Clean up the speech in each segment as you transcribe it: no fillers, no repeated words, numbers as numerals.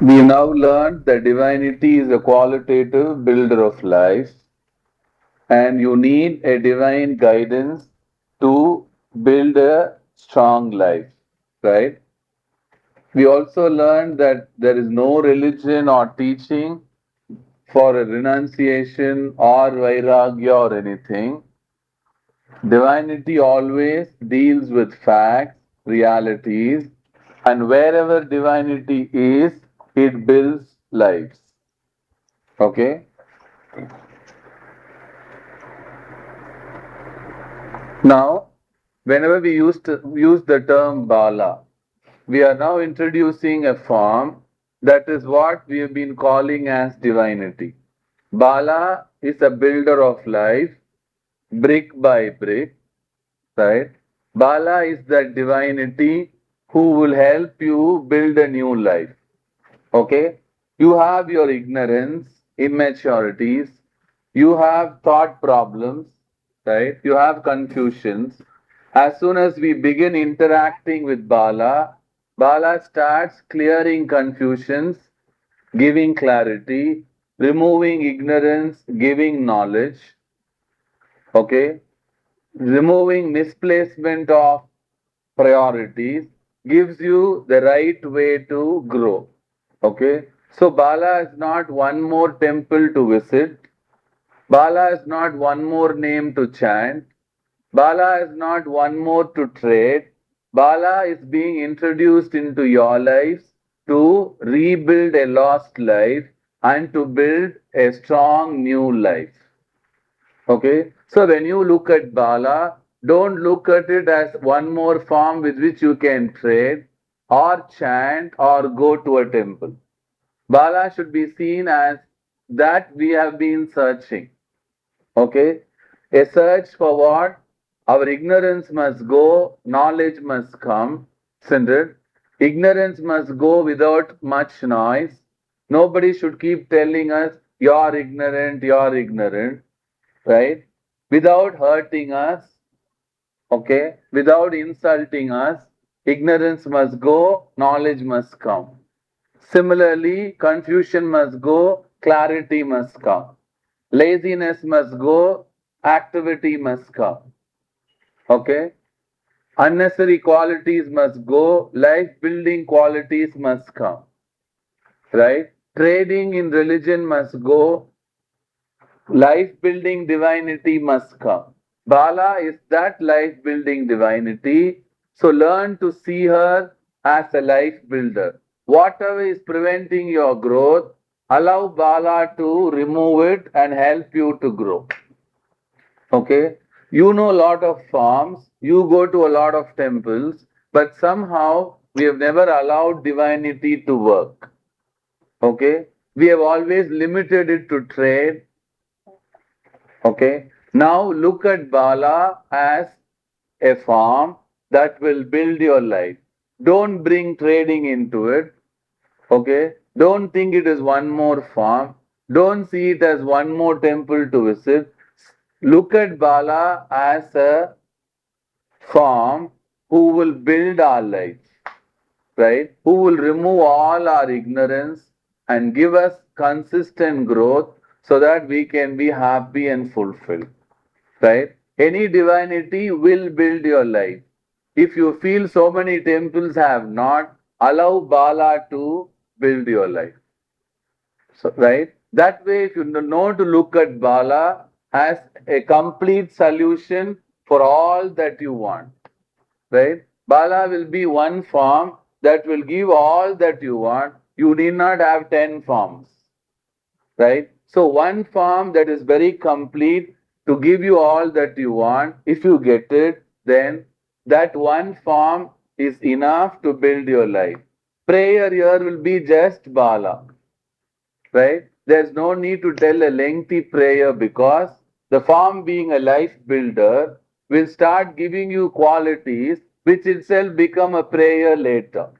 We now learned that divinity is a qualitative builder of life, and you need a divine guidance to build a strong life, right? We also learned that there is no religion or teaching for a renunciation or vairagya or anything. Divinity always deals with facts, realities, and wherever divinity is, it builds lives. Okay? Now, whenever we use the term Bala, we are now introducing a form that is what we have been calling as divinity. Bala is a builder of life, brick by brick, right? Bala is that divinity who will help you build a new life. Okay? You have your ignorance, immaturities, you have thought problems, right? You have confusions. As soon as we begin interacting with Bala, Bala starts clearing confusions, giving clarity, removing ignorance, giving knowledge, okay? Removing misplacement of priorities gives you the right way to grow. Okay. So Bala is not one more temple to visit. Bala is not one more name to chant. Bala is not one more to trade. Bala is being introduced into your lives to rebuild a lost life and to build a strong new life. Okay. So when you look at Bala, don't look at it as one more form with which you can trade or chant or go to a temple. Bala should be seen as that we have been searching. Okay? A search for what? Our ignorance must go, knowledge must come. Isn't it? Ignorance must go without much noise. Nobody should keep telling us, you're ignorant, right? Without hurting us, okay? Without insulting us, ignorance must go, knowledge must come. Similarly, confusion must go, clarity must come. Laziness must go, activity must come. Okay? Unnecessary qualities must go, life building qualities must come. Right? Trading in religion must go, life building divinity must come. Bala is that life building divinity. So learn to see her as a life builder. Whatever is preventing your growth, allow Bala to remove it and help you to grow. Okay? You know a lot of forms, you go to a lot of temples, but somehow we have never allowed divinity to work. Okay? We have always limited it to trade. Okay? Now look at Bala as a form that will build your life. Don't bring trading into it. Okay? Don't think it is one more form. Don't see it as one more temple to visit. Look at Bala as a form who will build our life, right? Who will remove all our ignorance and give us consistent growth so that we can be happy and fulfilled, right? Any divinity will build your life. If you feel so many temples have not, allow Bala to build your life. So, right? That way, if you know to look at Bala as a complete solution for all that you want, right? Bala will be one form that will give all that you want. You need not have 10 forms, right? So, one form that is very complete to give you all that you want. If you get it, then that one form is enough to build your life. Prayer here will be just Bala, right? There's no need to tell a lengthy prayer because the form being a life builder will start giving you qualities which itself become a prayer later.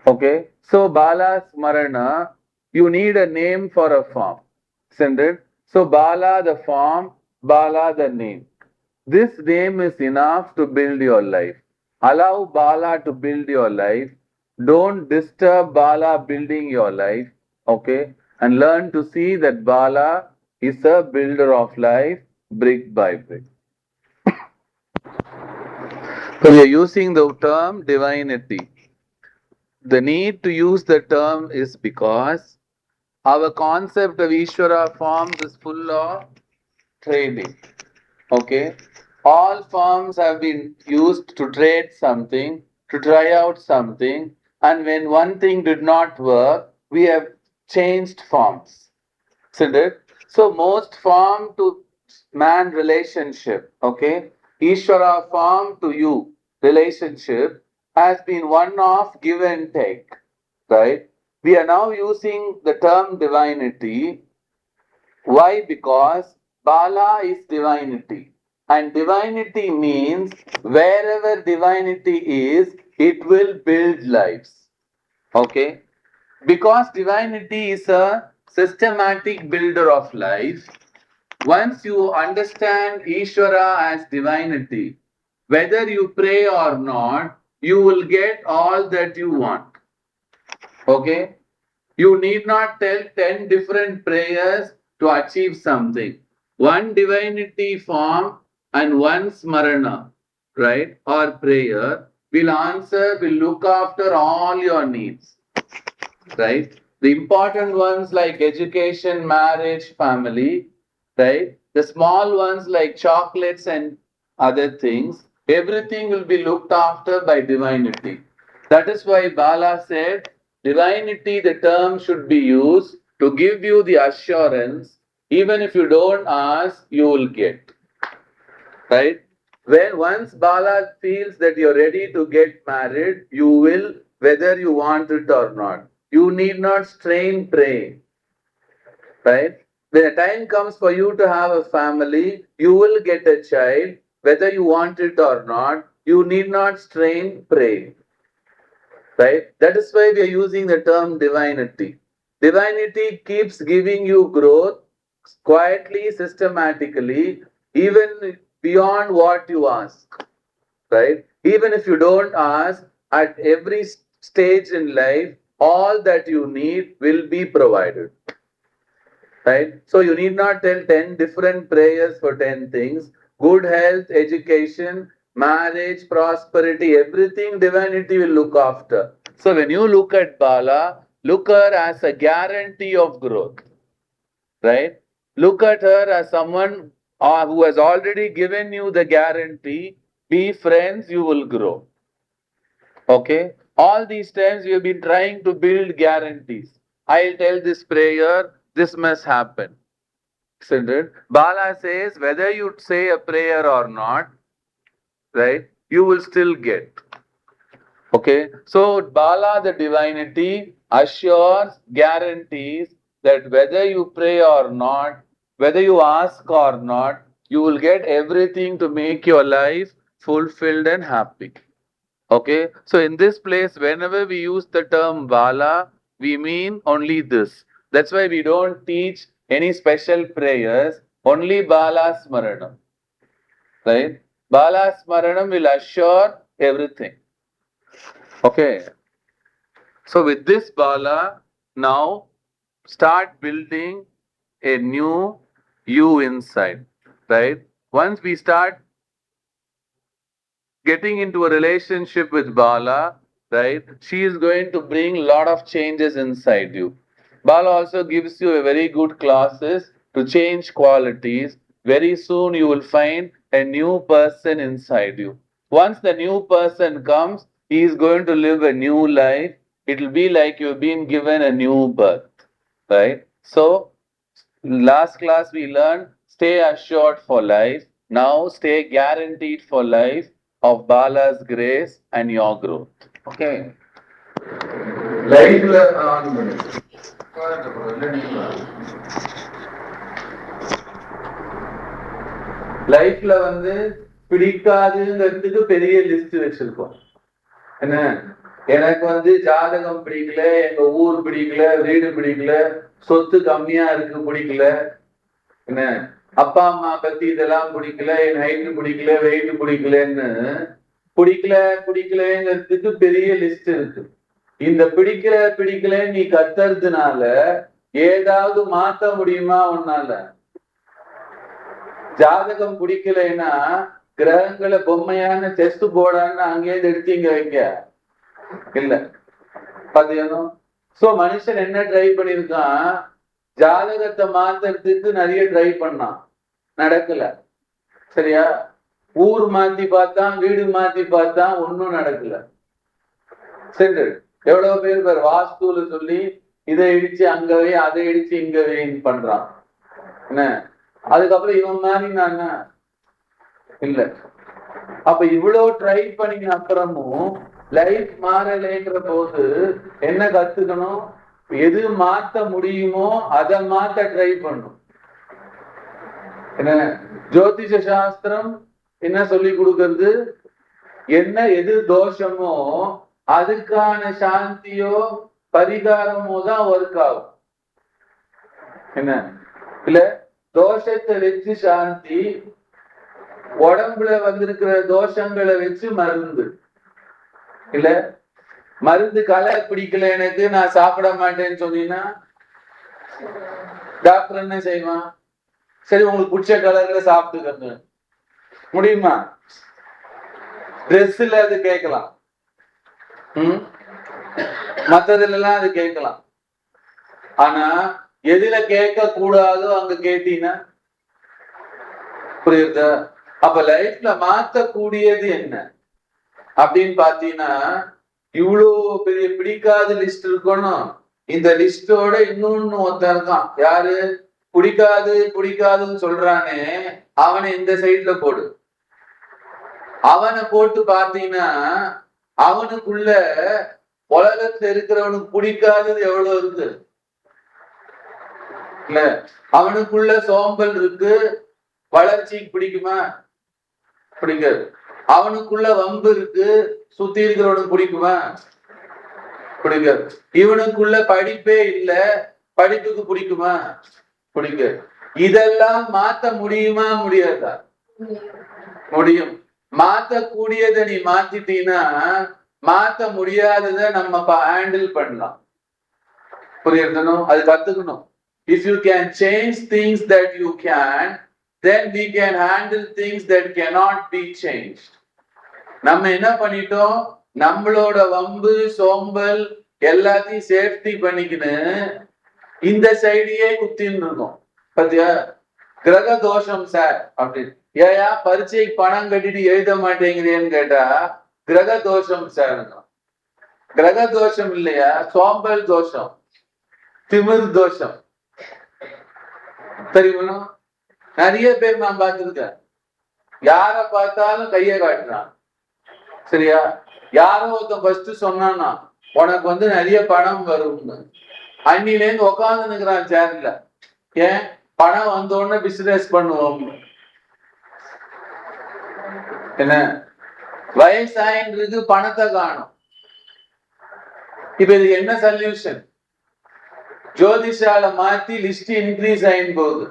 Okay? So Bala Smarana, you need a name for a form. Isn't it? So Bala the form, Bala the name. This name is enough to build your life. Allow Bala to build your life. Don't disturb Bala building your life, okay? And learn to see that Bala is a builder of life brick by brick. So we are using the term divinity. The need to use the term is because our concept of Ishvara forms is full of trading. Okay? All forms have been used to trade something, to try out something, and when one thing did not work, we have changed forms. Isn't it? So most form to man relationship, okay? Ishvara form to you relationship has been one of give and take, right? We are now using the term divinity. Why? Because Bala is divinity. And divinity means wherever divinity is, it will build lives. Okay? Because divinity is a systematic builder of life, once you understand Ishvara as divinity, whether you pray or not, you will get all that you want. Okay? You need not tell 10 different prayers to achieve something. One divinity form and one smarana, right? Or prayer will answer, will look after all your needs, right? The important ones like education, marriage, family, right? The small ones like chocolates and other things, everything will be looked after by divinity. That is why Bala said, divinity, the term should be used to give you the assurance, even if you don't ask, you will get. Right? When once Bala feels that you're ready to get married, you will, whether you want it or not. You need not strain praying. Right? When the time comes for you to have a family, you will get a child, whether you want it or not. You need not strain praying. Right? That is why we are using the term divinity. Divinity keeps giving you growth quietly, systematically, even beyond what you ask. Right? Even if you don't ask, at every stage in life, all that you need will be provided. Right? So you need not tell 10 different prayers for 10 things. Good health, education, marriage, prosperity, everything divinity will look after. So when you look at Bala, look her as a guarantee of growth. Right? Look at her as someone who has already given you the guarantee. Be friends, you will grow. Okay? All these times we have been trying to build guarantees. I'll tell this prayer, this must happen. Isn't it? Bala says whether you say a prayer or not, right, you will still get. Okay? So Bala, the divinity, assures, guarantees that whether you pray or not, whether you ask or not, you will get everything to make your life fulfilled and happy. Okay, so in this place, whenever we use the term Bala, we mean only this. That's why we don't teach any special prayers, only Bala Smaranam. Right? Bala Smaranam will assure everything. Okay, so with this Bala, now start building a new you inside. Right? Once we start getting into a relationship with Bala, right, she is going to bring a lot of changes inside you. Bala also gives you a very good classes to change qualities. Very soon you will find a new person inside you. Once the new person comes, he is going to live a new life. It will be like you've been given a new birth, right? So last class we learned stay assured for life. Now stay guaranteed for life of Bala's grace and your growth. Okay. லைஃப்ல லைஃப்ல பிடிக்காதுங்கிறதுக்கு பெரிய list வச்சிருக்கோம். என்ன எனக்கு ஜாதகம் பிடிக்கல, எங்க ஊர் பிடிக்கல, வீடு பிடிக்கல, சொத்து கம்மியா இருக்கு பிடிக்கல, என்ன அப்பா அம்மா பத்தி இதெல்லாம் பிடிக்கல, என் ஹைட்டு பிடிக்கல, வெயிட் பிடிக்கலன்னு பிடிக்கலங்கிறதுக்கு பெரிய லிஸ்ட் இருக்கு. இந்த பிடிக்கல நீ கத்துறதுனால ஏதாவது மாத்த முடியுமா உன்னால? ஜாதகம் பிடிக்கலைன்னா கிரகங்களை பொம்மையான செஸ் போர்டான்னு அங்கேயே எடுத்து இங்க வைங்க இல்ல. பாத்தீங்கன்னா சோ மனுஷன் என்ன ட்ரை பண்ணிருக்கான், ஜாதகத்தை மாத்துறதுக்கு நிறைய ட்ரை பண்ணான், நடக்கல. சரியா? ஊர் மாத்தி பார்த்தான், வீடு மாத்தி பார்த்தான், ஒன்னும் நடக்கல. சரி, எவ்வளவு பேர் வாஸ்துல சொல்லி இதை இடிச்சு அங்கவே அதை இடிச்சு இங்கவே பண்றான் என்ன. அதுக்கப்புறம் இவன் மாதிரி நான் இல்ல. அப்ப இவ்வளவு ட்ரை பண்ணின அப்புறமும் லைஃப் மாறலைங்கிற போது என்ன கத்துக்கணும்? எது மாத்த முடியுமோ அதை மாத்த ட்ரை பண்ணும். என்ன ஜோதிஷ சாஸ்திரம் என்ன சொல்லி கொடுக்கறது? என்ன எது தோஷமோ அதுக்கான சாந்தியோ பரிகாரமோ தான் ஒர்க் ஆகும். என்ன இல்ல தோஷத்தை வச்சு சாந்தி, உடம்புல வந்திருக்கிற தோஷங்களை வச்சு மருந்து இல்ல. மருந்து கலர் பிடிக்கல எனக்கு, நான் சாப்பிட மாட்டேன்னு சொன்னீங்கன்னா டாக்டர் என்ன செய்வான்? சரி உங்களுக்கு பிடிச்ச கலர்ல சாப்பிட்டுக்கங்க முடியுமா? ட்ரெஸ்ல அது கேட்கலாம், மற்றதுல எல்லாம் அது கேட்கலாம். ஆனா எதுல கேட்க கூடாதோ அங்க கேட்டீங்கன்னா புரியுதா? அப்ப லைஃப்ல மாத்தக்கூடியது என்ன அப்படின்னு பாத்தீங்கன்னா, இவ்வளவு பெரிய பிடிக்காத லிஸ்ட் இருக்கணும். இந்த லிஸ்டோட இன்னொன்னு ஒருத்தன் இருக்கான். யாரு? பிடிக்காதுன்னு சொல்றானே, அவனை இந்த சைட்ல போடு. அவனை போட்டு பாத்தீங்கன்னா அவனுக்குள்ள உலகத்துல இருக்கிறவனுக்கு பிடிக்காதது எவ்வளவு இருக்கு இல்ல. அவனுக்குள்ள சோம்பல் இருக்கு, வளர்ச்சிக்கு பிடிக்குமா? பிடிக்காது. அவனுக்குள்ள வம்பு இருக்கு, சுத்தி இருக்கிறவனுக்கு பிடிக்குமா? பிடிக்காது. இவனுக்குள்ள படிப்பே இல்ல, படிப்புக்கு பிடிக்குமா? பிடிக்காது. இதெல்லாம் மாத்த முடியுமா முடியாதா? முடியும். மாத்தக்கூடியதை நீ மாத்திட்டீங்கன்னா மாத்த முடியாததை நம்ம ஹேண்டில் பண்ணலாம். புரியுறதுனும் அது கத்துக்கணும். If you can change things that you can, then we can handle things that cannot be changed. நம்ம என்ன பண்ணிட்டோம்? நம்மளோட வம்பு சோம்பல் எல்லாத்தையும் சேஃப்டி பண்ணிக்கின்னு இந்த சைடையே குத்தின்னு இருக்கோம். பத்தியா? கிரக தோஷம் சார் அப்படின்னு. ஏயா பரீட்சைக்கு பணம் கட்டிட்டு எழுத மாட்டேங்கிறேன்னு கேட்டா கிரக தோஷம் சார். கிரக தோஷம் இல்லையா, சோம்பல் தோஷம், திமிர் தோஷம். தெரியுமா? நிறைய பேர் நான் பார்த்திருக்கேன், யார பார்த்தாலும் கையை காட்டுறான். சரியா? யாரோ ஒருத்தன் ஃபர்ஸ்ட் சொன்னான்னா உனக்கு நிறைய பணம் வரும்னு, அன்னில இருந்து உட்கார்ந்து நிக்கிறான் சேர்ல. ஏன்? பணம் வந்தோடனே பிசினஸ் பண்ணுவோம். என்ன வயசாயின்றது பணத்தை காணும். இப்ப இது என்ன சொல்யூஷன்? ஜோதிஷால மாத்தி லிஸ்ட் இன்க்ரீஸ் ஆயின் போகுது.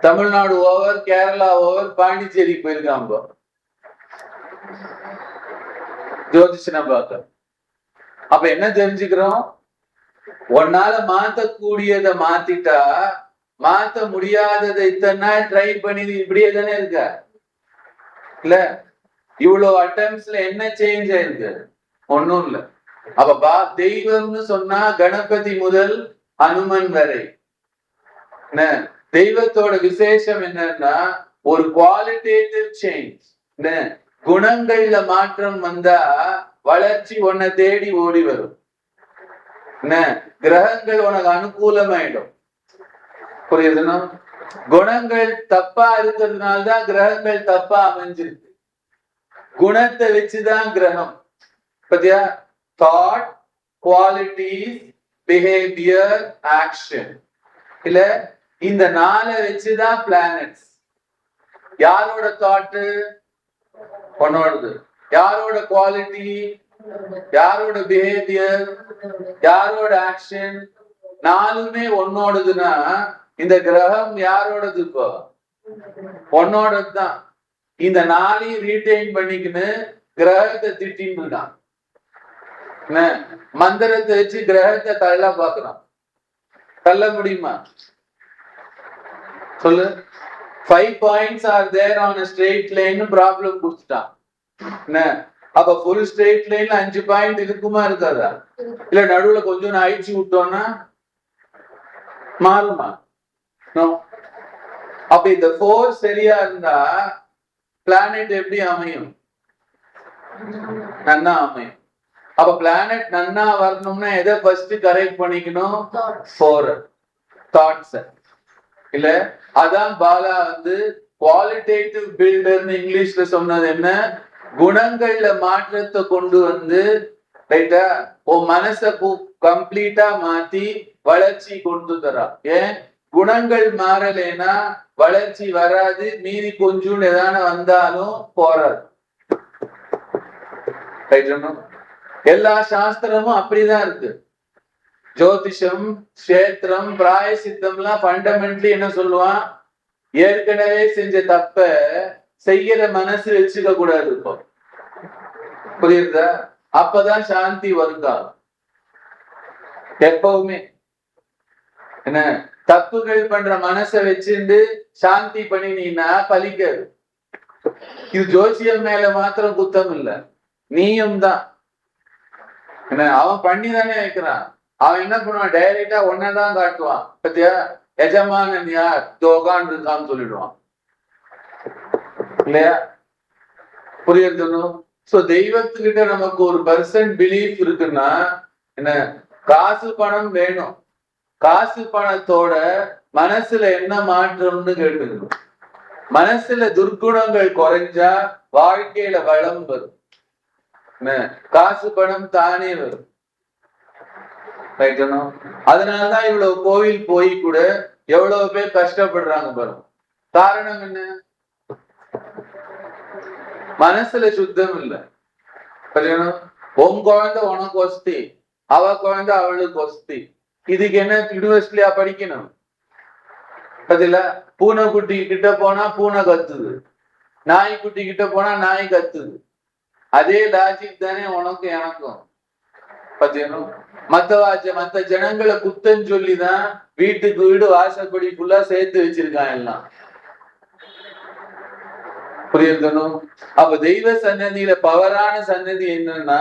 தமிழ்நாடு ஓவர், கேரளா ஓவர், பாண்டிச்சேரிக்கு போயிருக்காங்க ஜோதிஷனை பார்க்க. அப்ப என்ன தெரிஞ்சுக்கிறோம்? உன்னால மாத்தக்கூடியதை மாத்திட்டா மாத்த முடியாததை இத்தனை நாள் ட்ரை பண்ணி இப்படியே தானே இருக்க இல்ல. இவ்வளவு அட்டம்ஸ்ல என்ன சேஞ்ச் ஆயிருக்கு? ஒன்னும் இல்ல. அப்ப தெய்வம்னு சொன்னா கணபதி முதல் அனுமன் வரை. தெய்வத்தோட விசேஷம் என்னன்னா ஒரு குவாலிட்டேட்டிவ் சேஞ்ச். குணங்கள்ல மாற்றம் வந்தா வளர்ச்சி உன்னை தேடி ஓடி வரும். கிரகங்கள் உனக்கு அனுகூலமாயிடும். புரியுதுன்னா? குணங்கள் தப்பா இருக்கிறதுனால்தான் கிரகங்கள் தப்பா அமைஞ்சிருக்கு. குணத்தை வச்சுதான் கிரகம். பத்தியா? Thought, qualities, behaviour, action. இல்ல இந்த நாளை வச்சுதான் பிளானட்ஸ். யாரோட தாட்டு? உன்னோடது. யாரோட குவாலிட்டி? யாரோட பிஹேவியர்? யாரோட ஆக்ஷன்? நாலுமே உன்னோடதுன்னா இந்த கிரகம் யாரோடது? இப்போ உன்னோடது தான். இந்த நாளையும் ரீட்டைன் பண்ணிக்கின்னு கிரகத்தை திட்டின்னு இருக்கான். என்ன மந்திரத்தை வச்சு கிரகத்தை தள்ள பாக்குறான். தள்ள முடியுமா சொல்லு? 5 points are there on a straight line problem கொடுத்துட்டான். என்ன அப்ப ஃபுல் ஸ்ட்ரெயிட் லைன்ல 5 பாயிண்ட் இருக்குமா இருக்காதா? இல்ல நடுவுல கொஞ்சம் அழிச்சு விட்டோம்னா மாறுமா? அப்ப இந்த ஃபோர்ஸ் சரியா இருந்தா பிளானட் எப்படி அமையும்? நன்னா அமையும். அப்ப பிளானட் நன்னா வரணும்னா எதை ஃபர்ஸ்ட் கரெக்ட் பண்ணிக்கணும்? Four thoughts. இல்ல அதான் பாலா வந்து குவாலிட்டேட்டிவ் பில்டர்னு இங்கிலீஷ்ல சொன்னது என்ன? குணங்கள்ல மாற்றத்தை கொண்டு வந்து ரைட்டா உன் மனசை கம்ப்ளீட்டா மாத்தி வளர்ச்சி கொண்டு தரா. ஏன் குணங்கள் மாறலைன்னா வளர்ச்சி வராது. மீறி கொஞ்சம் எதான வந்தாலும் போறாது. எல்லா சாஸ்திரமும் அப்படிதான் இருக்கு. ஜோதிஷம், கஷேத்திரம், பிராயசித்தம்லாம் ஃபண்டமெண்டலி என்ன சொல்லுவான்? ஏற்கனவே செஞ்ச தப்ப செய்யற மனசு வச்சுக்க கூடாது. இப்போ புரியுதா? அப்பதான் சாந்தி வருங்கா. எப்பவுமே என்ன தப்புகள் பண்ற மனசை வச்சுட்டு சாந்தி பண்ணினீன்னா பலிக்காது. இது ஜோசியம் மேல மாத்திரம் குத்தம் இல்ல, நீயும் தான். என்ன அவன் பண்ணிதானே வைக்கிறான். அவன் என்ன பண்ணுவான்? டைரக்டா ஒன்னதான் காட்டுவான். பத்தியா எஜமானன் யார் தோகான் இருக்கான்னு சொல்லிடுவான் இல்லையா? புரியுது? சோ தெய்வத்துக்கிட்ட நமக்கு ஒரு பர்சன்ட் பிலீஃப் இருக்குன்னா என்ன, காசு பணம் வேணும். காசு பணத்தோட மனசுல என்ன மாற்றம்னு கேட்டுக்கணும். மனசுல துர்க்குணங்கள் குறைஞ்சா வாழ்க்கையில வளம் வரும். காசு பணம் தானே வரும். அதனாலதான் இவ்வளவு கோவில் போய் கூட எவ்வளவு பேர் கஷ்டப்படுறாங்க பாருங்க. காரணம் என்ன? மனசுல சுத்தம் இல்ல. உன் குழந்தை உனக்கு வசதி, அவ குழந்தை அவளுக்கு வசதி. இதுக்கு என்ன யூனிவர்சிட்டியா படிக்கணும்? அதுல பூனைக்குட்டி கிட்ட போனா பூனை கத்துது, நாய்க்குட்டி கிட்ட போனா நாய் கத்துது. அதே லாஜிக் தானே உனக்கும் எனக்கும். மத்த ஜனங்களை குத்தம் சொல்லிதான் வீட்டுக்கு வீடு வாசப்படி ஃபுல்லா சேர்த்து வச்சிருக்கான் எல்லாம். புரியுதனும்? அப்ப தெய்வ சன்னதியில பவரான சன்னதி என்னன்னா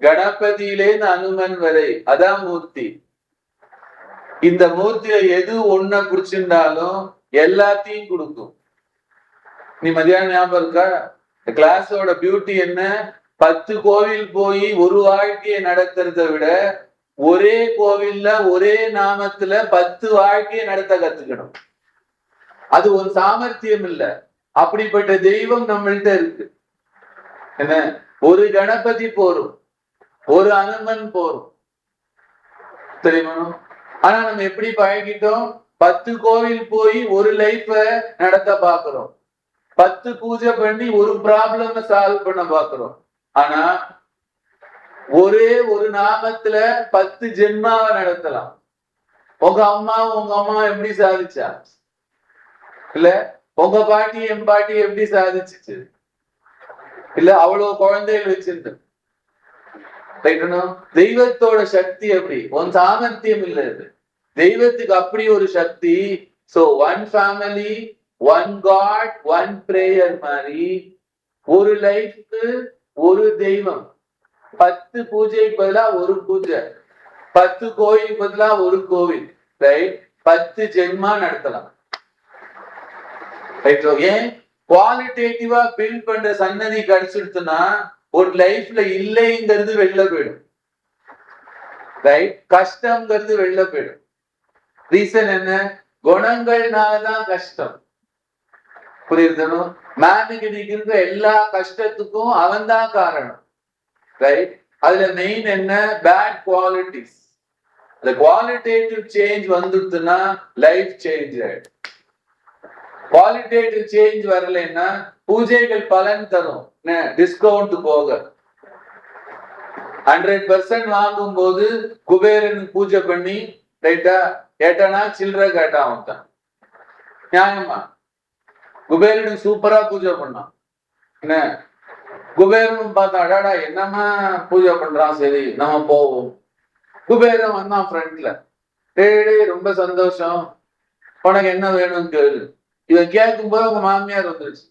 கணபதியிலேருந்து அனுமன் வரை அதான் மூர்த்தி. இந்த மூர்த்தியில எது ஒன்ன குடிச்சிருந்தாலும் எல்லாத்தையும் கொடுக்கும். நீ மதியானம் ஞாபகம் இருக்கா? கிளாஸோட பியூட்டி என்ன? 10 கோவில் போய் ஒரு வாழ்க்கையை நடத்துறத விட ஒரே கோவில்ல ஒரே நாமத்துல 10 வாழ்க்கையை நடத்த கத்துக்கணும். அது ஒரு சாமர்த்தியம் இல்ல. அப்படிப்பட்ட தெய்வம் நம்மள்கிட்ட இருக்கு. என்ன ஒரு கணபதி போரும், ஒரு அனுமன் போரும், தெரியுமா? ஆனா நம்ம எப்படி பழகிட்டோம்? 10 கோவில் போய் ஒரு லைஃப நடத்த பாக்குறோம், 10 பூஜை பண்ணி ஒரு ப்ராப்ளம் சால்வ் பண்ண பாக்குறோம். ஆனா ஒரே ஒரு நாமத்துல 10 ஜென்மாவை நடத்தலாம். உங்க அம்மா எப்படி சாதிச்சா? இல்ல உங்க பாட்டி என் பாட்டி எப்படி சாதிச்சுச்சு? இல்ல அவ்வளவு குழந்தைகள் வச்சிருந்து. தெய்வத்தோட சக்தி எப்படி? உன் சாமர்த்தியம் இல்ல. தெய்வத்துக்கு அப்படி ஒரு சக்தி. So one family, one god, one prayer மாதிரி ஒரு லைஃப்க்கு ஒரு தெய்வம். 10 பூஜை பதிலா ஒரு பூஜை, 10 கோயில் பதிலா ஒரு கோவில், ரைட்? 10 ஜென்மா நடத்தலாம். ஏன் குவாலிட்டேட்டிவா பில்ட் பண்ற சன்னதி கிடைச்சிருச்சுன்னா ஒரு லைஃப்ல இல்லைங்கிறது வெளில போயிடும், ரைட்? கஷ்டம்ங்கிறது வெளில போயிடும். ரீசன் என்ன? குணங்கள்னாலதான் கஷ்டம். புரியுது? மேனுக்கு இருக்கிற எல்லா கஷ்டத்துக்கும் அவன் தான் காரணம், ரைட்? அதுல மெயின் என்ன? Bad qualities. the qualitative change வந்துச்சுன்னா லைஃப் சேஞ்ச் ஆயிடும். குவாலிட்டேட்டிவ் சேஞ்ச் வரலைன்னா பூஜைகள் பலன் தரும், டிஸ்கவுண்ட் போக. 100% வாங்கும் போது குபேரன் பூஜை பண்ணி ரைட்டா கேட்டானா சில்லற கேட்டான் அவன். நியாயமா? குபேரனுக்கு சூப்பரா பூஜை பண்ணான். என்ன குபேரன் பார்த்தா அடாடா என்னமா பூஜை பண்றான், சரி நம்ம போவோம். குபேரன் வந்தான் ஃப்ரெண்ட்ல. டேய் ரொம்ப சந்தோஷம், உனக்கு என்ன வேணும்னு கேளு. இவன் கேட்கும் போது உங்க மாமியார் வந்துருச்சு.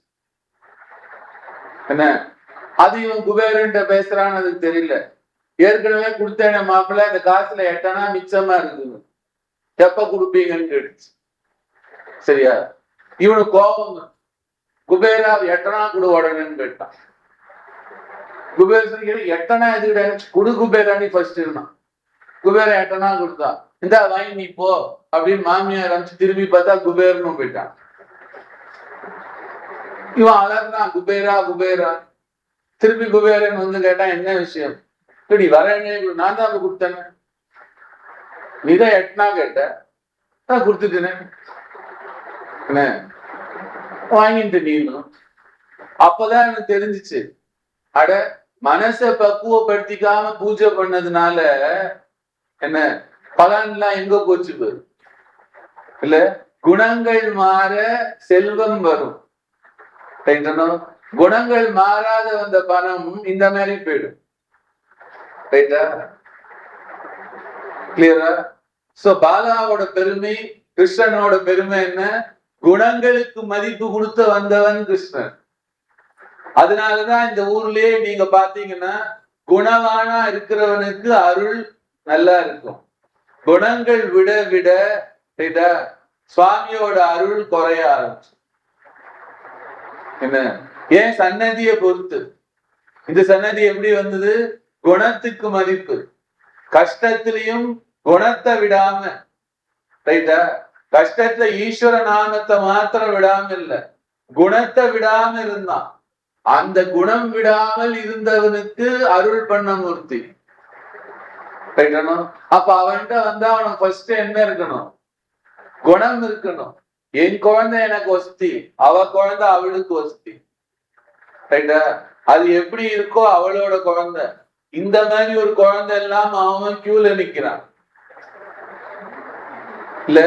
என்ன அது இவன் குபேரன்ட்ட பேசுறான்னு அதுக்கு தெரியல. ஏற்கனவே கொடுத்தேன மாப்பிள்ள, அந்த காசுல எட்டனா மிச்சமா இருக்குது, எப்ப கொடுப்பீங்கன்னு கேட்டுச்சு. சரியா? இவனுக்கு கோபம். குபேரா எட்டனா கொடு உடனேன்னு கேட்டான். குபேர எட்டனா எதுக்கிட குடு குபேரானி ஃபர்ஸ்ட் இருந்தான். குபேர எட்டனா கொடுத்தா, இந்த வாங்கி நீ போ அப்படின்னு மாமியார் அனுப்பிச்சு. திரும்பி பார்த்தா குபேரனும் போயிட்டான். இவன் அலர்றான், குபேரா குபேரா. திருப்பி குபேரன் வந்து கேட்டான், என்ன விஷயம்? இப்படி வரேன்னு நான் தான் கொடுத்தேன், நீதான் எட்டனா கேட்ட, நான் கொடுத்துட்டேன், என்ன வாங்கிட்டு நீனும். அப்பதான் எனக்கு தெரிஞ்சிச்சு, அட மனச பக்குவப்படுத்திக்காம பூஜை பண்ணதுனால என்ன பலன்லாம் எங்க போச்சு போயிரு இல்ல. குணங்கள் மாற செல்வம் வரும். குணங்கள் மாறாத வந்த பணம் இந்த மாதிரி போயிடும். ரைட்டா? கிளியரா? சோ பாலாவோட பெருமை, கிருஷ்ணனோட பெருமை என்ன? குணங்களுக்கு மதிப்பு கொடுத்து வந்தவன் கிருஷ்ணன். அதனாலதான் இந்த ஊர்லயே நீங்க பாத்தீங்கன்னா குணவானா இருக்கிறவனுக்கு அருள் நல்லா இருக்கும். குணங்கள் விட விட சுவாமியோட அருள் குறைய ஆரம்பிச்சு. என்ன ஏன்? சன்னதியை பொறுத்து. இந்த சன்னதி எப்படி வந்தது? குணத்துக்கு மதிப்பு. கஷ்டத்திலையும் குணத்தை விடாம, ரைட்டா? கஷ்டத்துல ஈஸ்வர நாமத்தை மாத்திரம் விடாம இல்ல, குணத்தை விடாம இருந்தான். அந்த குணம் விடாமல் இருந்தவனுக்கு அருள் பண்ண மூர்த்தி. அப்ப அவன்கிட்ட வந்தா அவனுக்கு ஃபர்ஸ்ட் என்ன இருக்கணும்? குணம் இருக்கணும். என் குழந்தை எனக்கு வசதி, அவ குழந்தை அவளுக்கு வசதி. ரைட்டா? அது எப்படி இருக்கோ அவளோட குழந்தை. இந்த மாதிரி ஒரு குழந்தை எல்லாம் அவன் கியூல நிக்கிறான் இல்ல.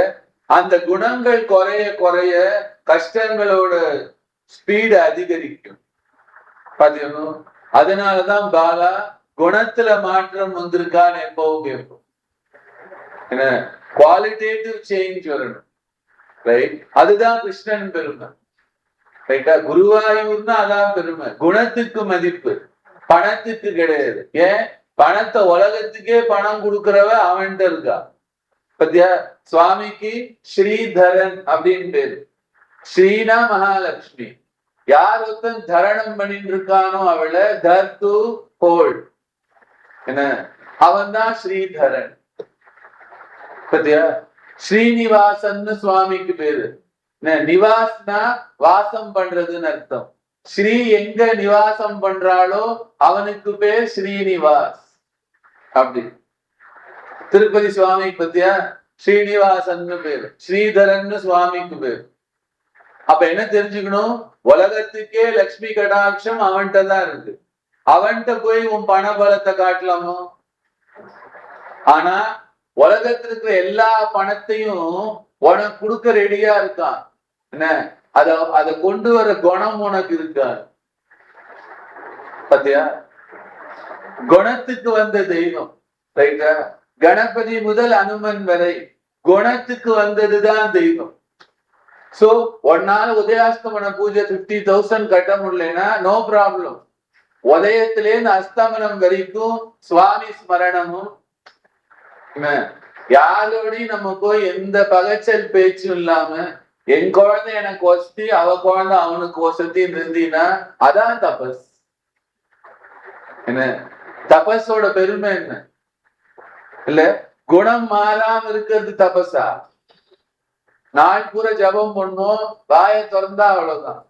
அந்த குணங்கள் குறைய குறைய கஷ்டங்களோட ஸ்பீடு அதிகரிக்கும். பாத்தீங்கன்னா அதனாலதான் பாலா குணத்துல மாற்றம் வந்திருக்கான்னு எப்பவும் கேட்போம். என்ன குவாலிட்டேட்டிவ் சேஞ்ச் வரணும். ரைட்? அதுதான் கிருஷ்ணன் பெருமை. ரைட்டா? குருவாயூர்னா அதான் பெருமை. குணத்துக்கு மதிப்பு, பணத்துக்கு கிடையாது. ஏன்? பணத்தை உலகத்துக்கே பணம் கொடுக்கறவ அவன்கிட்ட இருக்கா. பத்தியா? சுவாமிக்கு ஸ்ரீதரன் அப்படின்னு பேரு. ஸ்ரீனா மகாலட்சுமி. யார் ஒருத்தன் தரணம் பண்ணிட்டு இருக்கானோ அவளை தர் டு ஹோல்ட். என்ன அவன் தான் ஸ்ரீதரன். பத்தியா? ஸ்ரீனிவாசன் சுவாமிக்கு பேரு. நிவாஸ்னா வாசம் பண்றதுன்னு அர்த்தம். ஸ்ரீ எங்க நிவாசம் பண்றாளோ அவனுக்கு பேர் ஸ்ரீனிவாஸ். அப்படி திருப்பதி சுவாமிக்கு பத்தியா ஸ்ரீனிவாசன் பேரு, ஸ்ரீதரன் சுவாமிக்கு பேரு. அப்ப என்ன தெரிஞ்சுக்கணும்? உலகத்துக்கே லட்சுமி கடாட்சம் அவன்கிட்ட தான் இருக்கு. அவன்கிட்ட போய் உன் பண பலத்தை காட்டலாமோ? ஆனா உலகத்துல இருக்கிற எல்லா பணத்தையும் உனக்கு கொடுக்க ரெடியா இருக்கான். என்ன அதை கொண்டு வர குணம் உனக்கு இருக்கா? பத்தியா? குணத்துக்கு வந்த தெய்வம். ரைட்டா? கணபதி முதல் அனுமன் வரை குணத்துக்கு வந்ததுதான் தெய்வம். சோ ஒன்னால உதயாஸ்தமன பூஜை 50,000 கட்ட முடியலன்னா நோ ப்ராப்ளம். உதயத்திலேருந்து அஸ்தமனம் வரைக்கும் சுவாமி ஸ்மரணமும், யாரோடையும் நம்ம போய் எந்த பகச்சல் பேச்சும் இல்லாம என் குழந்தை எனக்கு வசதி, அவ குழந்தை அவனுக்கு வசதி இருந்தீங்கன்னா அதான் தபஸ். என்ன தபஸோட பெருமை என்ன? இல்ல குணம் மாறாம இருக்கிறது தபஸா? நாள் பூரா ஜபம் பண்ணும், வாயை திறந்தா அவ்வளவுதான்.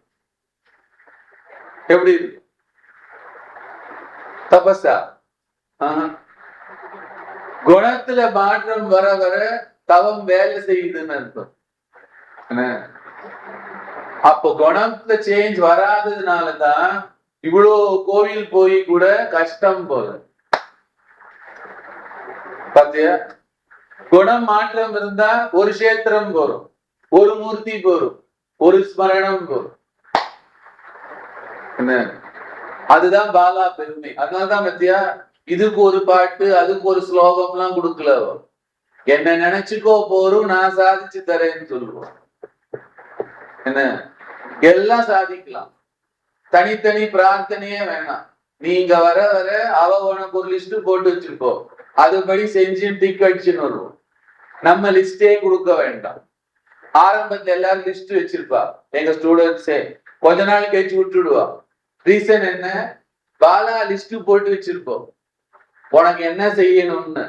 எப்படி இருக்கு? தபஸா? குணத்துல மாற்றம் வர வர தவம் வேலை செய்யுதுன்னு அர்த்தம். அப்போ குணத்துல சேஞ்ச் வராததுனாலதான் இவ்வளோ கோவில் போய் கூட கஷ்டம் போல. பாத்தியா? குணம் மாற்றம் இருந்தா ஒரு கஷேத்திரம் போறோம், ஒரு மூர்த்தி போறோம், ஒரு ஸ்மரணம் போறோம். என்ன அதுதான் பாலா பெருமை. அதனாலதான் பத்தியா இதுக்கு ஒரு பாட்டு அதுக்கு ஒரு ஸ்லோகம் எல்லாம் கொடுக்கல. என்ன நினைச்சுக்கோ போரும் நான் சாதிச்சு தரேன்னு சொல்லுவோம். என்ன எல்லாம் சாதிக்கலாம், தனித்தனி பிரார்த்தனையே வேணாம். நீங்க வர வர அவ உனக்கு ஒரு லிஸ்ட் போட்டு வச்சிருக்கோ, அதுபடி செஞ்சு டிக் அடிச்சுன்னு வருவோம். நம்ம லிஸ்டே கொடுக்க வேண்டாம். ஆரம்பத்துல எல்லாரும் லிஸ்ட் வச்சிருப்பா, எங்க ஸ்டூடெண்ட்ஸே கொஞ்ச நாள் கழிச்சு விட்டுடுவா. ரீசன் என்ன? பாலா லிஸ்ட் போட்டு வச்சிருப்போம், உனக்கு என்ன செய்யணும்னு.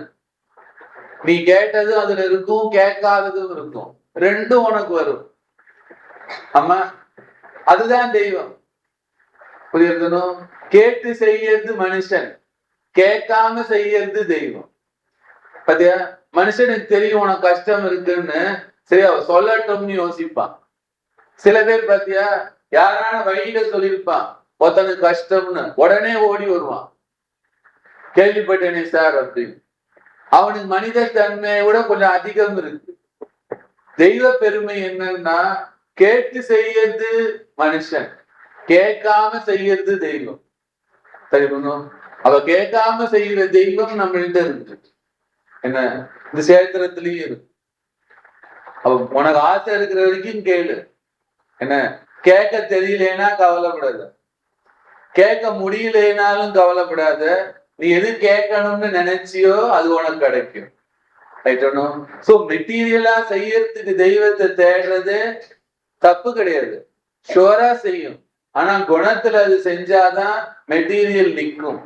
நீ கேட்டது அதுல இருக்கும், கேட்காததும் இருக்கும், ரெண்டும் உனக்கு வரும். ஆமா, அதுதான் தெய்வம். புரியுதுனும்? கேட்டு செய்யறது மனுஷன், கேட்காம செய்யறது தெய்வம். பாத்தியா, மனுஷனுக்கு தெரியும் உனக்கு கஷ்டம் இருக்குன்னு, சரி அவ சொல்லட்டும்னு யோசிப்பான். சில பேர் பாத்தியா, யாரான வழியில சொல்லியிருப்பான் ஒருத்தனுக்கு கஷ்டம்னு, உடனே ஓடி வருவான், கேள்விப்பட்டேனே சார் அப்படின்னு. அவனுக்கு மனித தன்மையை விட கொஞ்சம் அதிகம் இருக்கு. தெய்வ பெருமை என்னன்னா, கேட்டு செய்யறது மனுஷன், கேட்காம செய்யறது தெய்வம். சரி பண்ணும். அவ கேட்காம செய்யற தெய்வம் நம்மள்கிட்ட இருக்கு. என்ன, இந்த சேத்திரத்திலயும் இருக்கு. அவ உனக்கு ஆசை இருக்கிற வரைக்கும் கேளு. என்ன, கேட்க தெரியலனா கவலைப்படாத, கேட்க முடியலனாலும் கவலைப்படாத. நீ எது கேட்கணும்னு நினைச்சியோ அது உனக்கு கிடைக்கும். சோ மெட்டீரியலா செய்யறதுக்கு தெய்வத்தை தேடுறது தப்பு கிடையாது, ஷுவரா செய்யும். ஆனா குணத்துல அது செஞ்சாதான் மெட்டீரியல் நிற்கும்.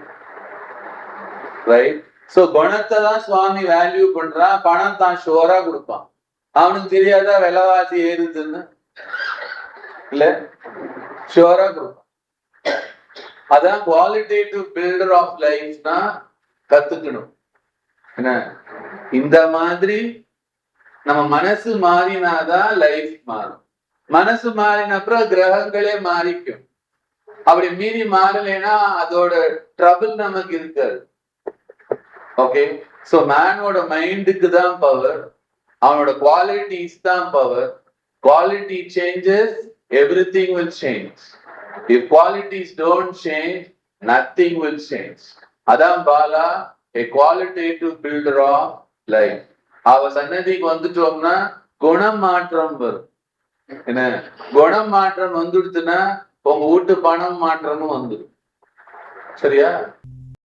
ரைட்? சோ குணத்தை தான் சுவாமி வேல்யூ பண்றான், பணம் தான் ஷுவரா கொடுப்பான். அவனுக்கு தெரியாதா விலைவாசி ஏறுதுன்னு? இல்ல, ஷுவரா கொடுப்பான். அதான் குவாலிட்டேட்டிவ் பில்டர் ஆஃப் லைஃப்னா கத்துக்கணும். என்ன, இந்த மாதிரி நம்ம மனசு மாறினாதான் லைஃப் மாறும். மனசு மாறின அப்புறம் கிரகங்களே மாறிக்கும். அப்படி மீறி மாறலைன்னா அதோட ட்ரபிள் நமக்கு இருக்காது. ஓகே, சோ மேனோட மைண்டுக்கு தான் பவர், அவனோட குவாலிட்டிஸ் தான் power. Quality changes, everything will change. If qualities don't change, nothing will change. அதான் Bala, a qualitative builder of life. அவ சன்னதிக்கு வந்துட்டோம்னா குணம் மாற்றம் வரும். என்ன, குணம் மாற்றம் வந்துடுச்சுன்னா உங்க வீட்டு பணம் மாற்றமும் வந்துடும். சரியா?